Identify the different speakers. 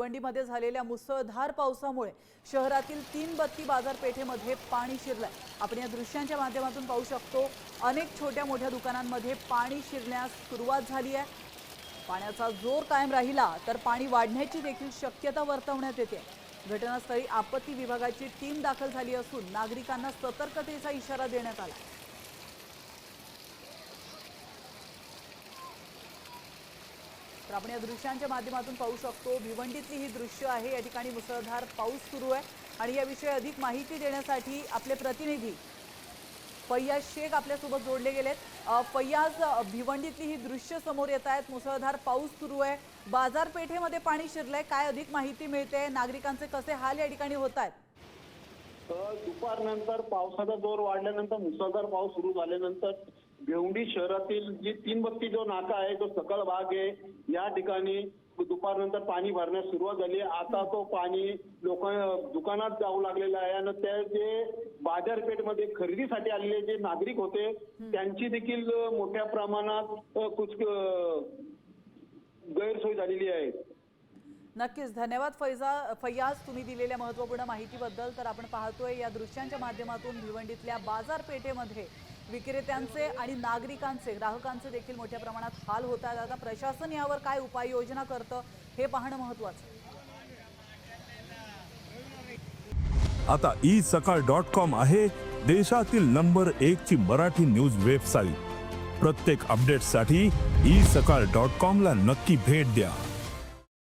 Speaker 1: भिवंडीमध्ये झालेल्या मुसळधार पावसामुळे शहरातील 3 बत्ती बाजारपेठेमध्ये पाणी शिरलंय। आपण या दृश्यांच्या माध्यमातून पाहू शकतो, अनेक छोट्या मोठ्या दुकानांमध्ये पाणी शिरण्यास सुरुवात झाली आहे। पाण्याचा जोर कायम राहिला तर पाणी वाढण्याची देखील शक्यता वर्तवण्यात येते। घटनास्थळी आपत्ती विभागाची टीम दाखल झाली असून नागरिकांना सतर्कतेचा इशारा देण्यात आला। तर आपण या दृश्यांच्या माध्यमातून पाहू शकतो, भिवंडीतली ही दृश्य आहे। या ठिकाणी मुसळधार पाऊस सुरू आहे आणि याविषयी अधिक माहिती देण्यासाठी आपले प्रतिनिधी फैयाज शेख आपल्यासोबत जोडले गेलेत। फैयाज, भिवंडीतली ही दृश्य समोर येत आहेत, मुसळधार पाऊस सुरू आहे, बाजारपेठेमध्ये पाणी शिरलंय, काय अधिक माहिती मिळते, नागरिकांचे कसे हाल या ठिकाणी होत आहेत?
Speaker 2: दुपारनंतर पावसाचा जोर वाढल्यानंतर मुसळधार पाऊस सुरू झाल्यानंतर भिवंडी शहरातील जी 3 बत्ती जो नाका आहे, जो सकल भाग आहे, या ठिकाणी दुपारनंतर पाणी भरण्यास सुरुवात झाली। आता तो पाणी दुकानात जाऊ लागलेला आहे आणि त्या जे बाजारपेठेमध्ये खरेदीसाठी आलेले जे नागरिक होते त्यांची देखील मोठ्या प्रमाणात गैरसोय झालेली आहे।
Speaker 1: नक्कीच, धन्यवाद फैयाज, तुम्ही दिलेल्या महत्त्वपूर्ण माहितीबद्दल। तर आपण पाहतोय या दृश्यांच्या माध्यमातून भिवंडीतल्या बाजारपेठेमध्ये विक्रेत्यांचे आणि नागरिकांचे, ग्राहकांचे देखील मोठ्या प्रमाणात हाल होत आहेत। आता प्रशासन यावर काय उपाययोजना करतं हे पाहणं महत्त्वाचं।
Speaker 3: आता isakal.com आहे देशातील नंबर 1 ची मराठी न्यूज वेबसाईट। प्रत्येक अपडेटसाठी isakal.com ला नक्की भेट द्या।